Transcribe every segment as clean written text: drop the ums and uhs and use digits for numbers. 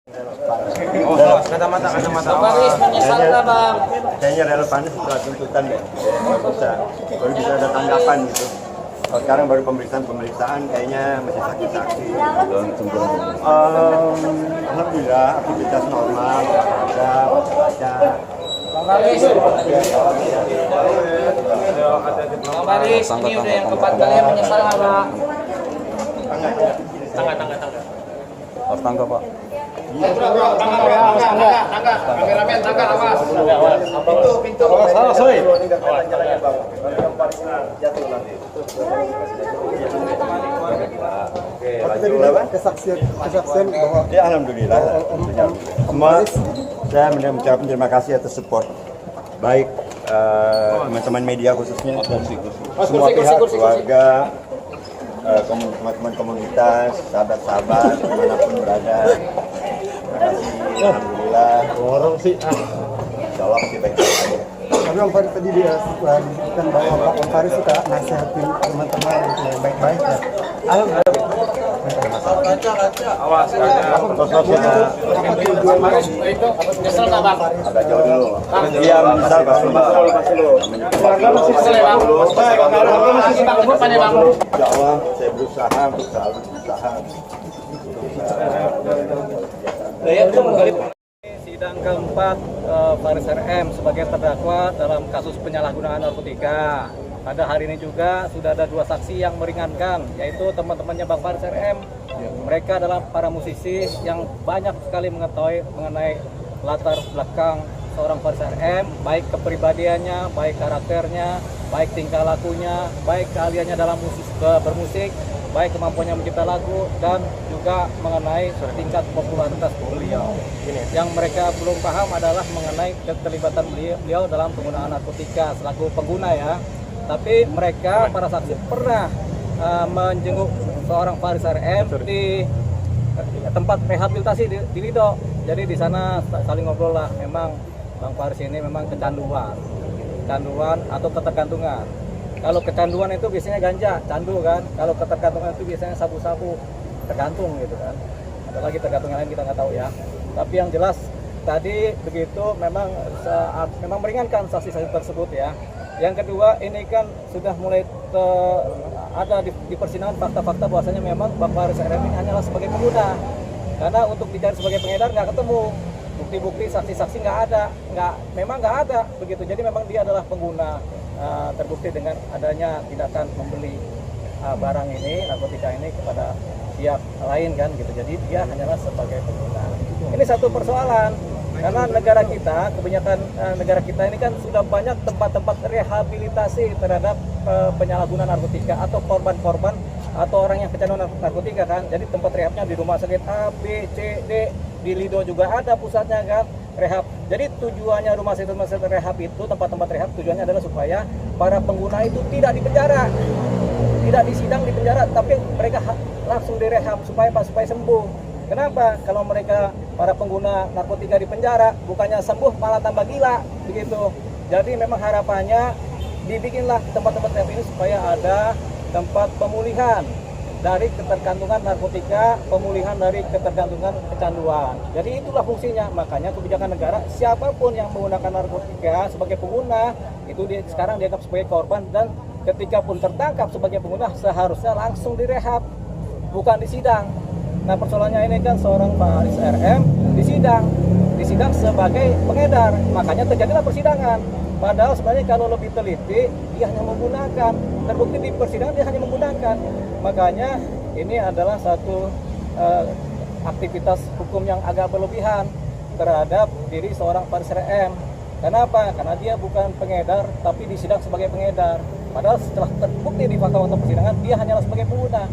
Oh, kacamata. Baris menyesal nggak bang? Kayaknya relevan setelah tuntutan ya. Baru bisa ada tanggapan gitu. Kalau sekarang baru pemeriksaan kayaknya masih saksi-saksi. Alhamdulillah aktivitas normal, ada baca. Bang Baris, ini udah yang keempat kali yang menyesal nggak bang? Tangga. Harus tangga Pak. Kameramen tangga awas. Pintu. Kesaksian bahwa ya alhamdulillah. Semua saya mengucapkan terima kasih atas support baik teman-teman media khususnya dan semua pihak keluarga, teman-teman komunitas, sahabat-sahabat dimanapun berada. Terima kasih, alhamdulillah. Insya Allah masih baik-baik saja. Karena Om Faris tadi dia disebutkan bahwa Om Faris suka nasihatin teman-teman gitu ya, baik-baik ya. Awas Sosoknya Nyesel nggak bang? agak jauh dulu. Dia menyesal pasti. Nyesel ya bang? Makasih bang, ke depannya bang. Insya Allah saya berusaha untuk selalu berusaha. Sidang keempat Faris RM sebagai terdakwa dalam kasus penyalahgunaan narkotika. Pada hari ini juga sudah ada dua saksi yang meringankan, yaitu teman-temannya Bang Faris RM. Mereka adalah para musisi yang banyak sekali mengetahui mengenai latar belakang seorang Faris RM, baik kepribadiannya, baik karakternya, baik tingkah lakunya, baik keahliannya dalam bermusik, baik kemampuannya mencipta lagu, dan juga mengenai tingkat popularitas beliau. Yang mereka belum paham adalah mengenai keterlibatan beliau dalam penggunaan narkotika selaku pengguna ya. Tapi mereka para saksi pernah menjenguk seorang Faris RM di tempat rehabilitasi di Lido. Jadi di sana saling ngobrol lah. Memang Bang Faris ini memang kecanduan atau ketergantungan. Kalau kecanduan itu biasanya ganja, candu kan. Kalau ketergantungan itu biasanya sabu-sabu, tergantung gitu kan. Ada lagi tergantung yang lain kita nggak tahu ya. Tapi yang jelas tadi begitu memang meringankan saksi-saksi tersebut ya. Yang kedua, ini kan sudah mulai ada di persidangan fakta-fakta bahwasanya memang Bang Faris RM ini hanyalah sebagai pengguna. Karena untuk dicari sebagai pengedar nggak ketemu, bukti-bukti saksi-saksi memang nggak ada begitu. Jadi memang dia adalah pengguna, terbukti dengan adanya tindakan membeli barang ini, narkotika ini kepada pihak lain kan gitu. Jadi dia hanyalah sebagai pengguna. Ini satu persoalan. Karena negara kita, kebanyakan negara kita ini kan sudah banyak tempat-tempat rehabilitasi terhadap penyalahgunaan narkotika atau korban-korban atau orang yang kecanduan narkotika kan. Jadi tempat rehabnya di rumah sakit A, B, C, D, di Lido juga ada pusatnya kan, rehab. Jadi tujuannya rumah sakit rehab itu, tempat-tempat rehab tujuannya adalah supaya para pengguna itu tidak dipenjara, tidak disidang di penjara, tapi mereka langsung direhab supaya sembuh. Kenapa? Kalau mereka para pengguna narkotika di penjara, bukannya sembuh malah tambah gila, begitu. Jadi memang harapannya dibikinlah tempat-tempat rehab ini supaya ada tempat pemulihan dari ketergantungan narkotika, pemulihan dari ketergantungan kecanduan. Jadi itulah fungsinya. Makanya kebijakan negara, siapapun yang menggunakan narkotika sebagai pengguna itu sekarang dianggap sebagai korban, dan ketika pun tertangkap sebagai pengguna seharusnya langsung direhab, bukan disidang. Nah persoalannya ini kan seorang Faris RM disidang sebagai pengedar, makanya terjadilah persidangan. Padahal sebenarnya kalau lebih teliti dia hanya menggunakan, terbukti di persidangan dia hanya menggunakan. Makanya ini adalah satu aktivitas hukum yang agak berlebihan terhadap diri seorang Faris RM. Kenapa? Karena dia bukan pengedar tapi disidang sebagai pengedar. Padahal setelah terbukti di fakta-fakta persidangan dia hanyalah sebagai pengguna.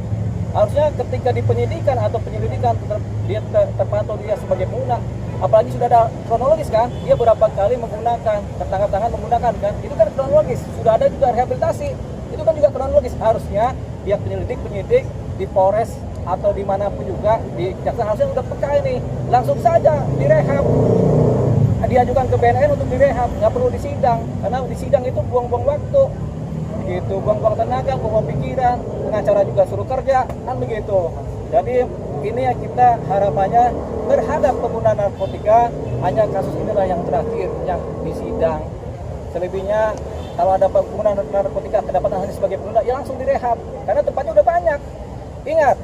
Harusnya ketika di penyidikan atau penyelidikan dia terpantau dia sebagai pengguna, apalagi sudah ada kronologis kan, dia berapa kali menggunakan, tertangkap tangan menggunakan kan, itu kan kronologis. Sudah ada juga rehabilitasi, itu kan juga kronologis. Harusnya pihak penyidik di Polres atau dimanapun juga di kejaksaan harusnya udah peka ini, langsung saja direhab, diajukan ke BNN untuk direhab, nggak perlu disidang, karena disidang itu buang-buang waktu. Begitu, buang-buang tenaga, buang pikiran, pengacara juga suruh kerja, kan begitu. Jadi ini ya kita harapannya terhadap pengguna narkotika hanya kasus inilah yang terakhir yang disidang. Selebihnya kalau ada pengguna narkotika kedapatan hanya sebagai pengguna ya langsung direhab karena tempatnya udah banyak. Ingat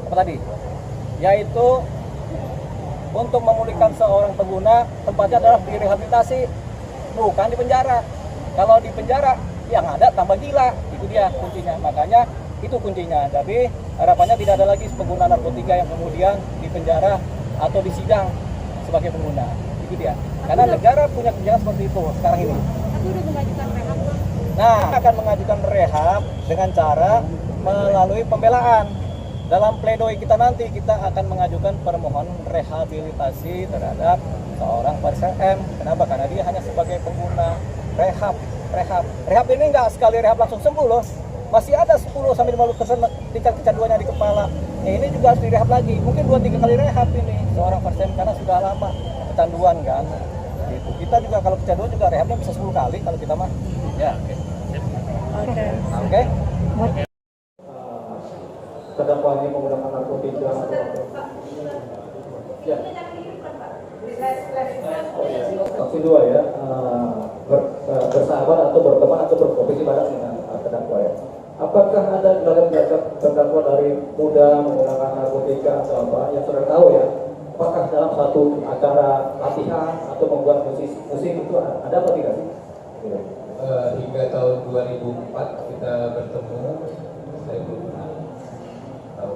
apa tadi? Yaitu untuk memulihkan seorang pengguna tempatnya adalah direhabilitasi, bukan di penjara. Kalau di penjara yang ada tambah gila, itu dia kuncinya. Makanya itu kuncinya. Jadi harapannya tidak ada lagi pengguna narkotika yang kemudian di penjara atau disidang sebagai pengguna. Itu dia. Karena negara punya kebijakan seperti itu sekarang ini. Tapi udah mengajukan rehab belum? Nah, akan mengajukan rehab dengan cara melalui pembelaan. Dalam pledoi kita nanti kita akan mengajukan permohonan rehabilitasi terhadap seorang Faris RM. Kenapa? Karena dia hanya sebagai pengguna rehab. Rehab ini nggak sekali rehab langsung sembuh loh. Masih ada 10 sampai 50% tingkat kecanduannya di kepala. Nah, ini juga harus direhab lagi. Mungkin 2-3 kali rehab ini seorang Faris RM karena sudah lama kecanduan kan. Gitu. Kita juga kalau kecanduan juga rehabnya bisa 10 kali kalau kita mah. Ya. Oke. Terdakwa ini menggunakan narkotika atau apa? Ya. Opsi 2 ya, bersahabat atau berteman atau berprofesi bareng dengan terdakwa ya. Apakah ada gelagat-gelagat terdakwa dari muda menggunakan narkotika atau apa yang saudara tahu ya? Apakah dalam satu acara latihan atau membuat musik itu ada apa tidak sih? Hingga tahun 2004 kita bertemu, saya belum pernah tahu.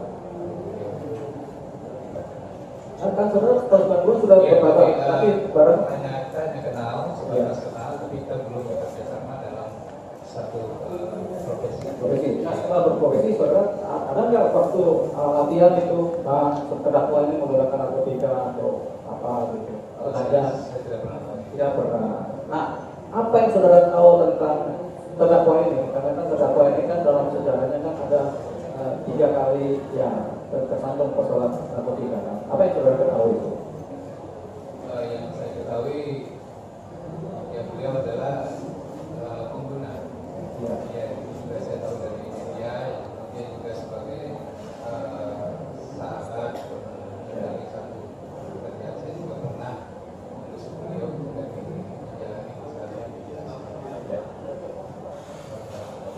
Kan saudara tahun 92 sudah berpakat, tapi bareng hanya kenal, sebatas kenal, tapi kita belum bekerja sama dalam satu profesi. Nah, setelah berprofesi, saudara ada nggak waktu latihan itu terdakwa ini menggunakan narkotika atau apa gitu? Ada? Saya tidak pernah tahu. Tidak pernah. Nah, apa yang saudara tahu tentang terdakwa ini? Karena kan terdakwa ini kan dalam sejarahnya kan ada 3 kali ya tersandung persoalan narkotika. Kan? Apa yang saudara ketahui itu? Yang saya ketahui, ya beliau adalah pengguna. Ya. Ya, itu juga saya tahu dari media. Dia juga sebagai sahabat dari satu pekerjaan. Saya juga pernah mengurus beliau dari menjalani misalnya.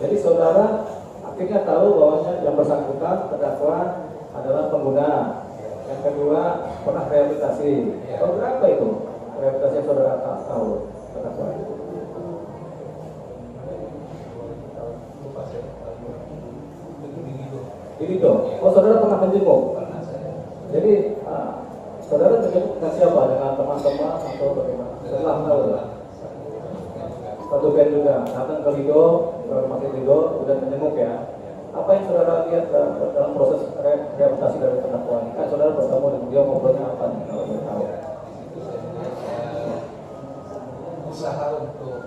Jadi saudara akhirnya tahu bahwasanya yang bersangkutan terdakwa adalah pengguna. Yang kedua pernah rehabilitasi. Tahun berapa itu rehabilitasi yang saudara tahu terdakwa itu? Ini dong. Oh saudara pernah menjenguk? Pernah saya. Jadi saudara menjenguk dengan siapa? Dengan teman-teman atau bagaimana? Setelah tahu lah. Satu band juga datang ke Lido, ke rumah sakit Lido, sudah menjenguk ya. Apa yang saudara lihat dalam proses rehabilitasi dari terdakwa ini? Kan saudara bertemu dengan dia ngobrolnya apa nih kalau boleh tahu? Di situ saya melihat usaha untuk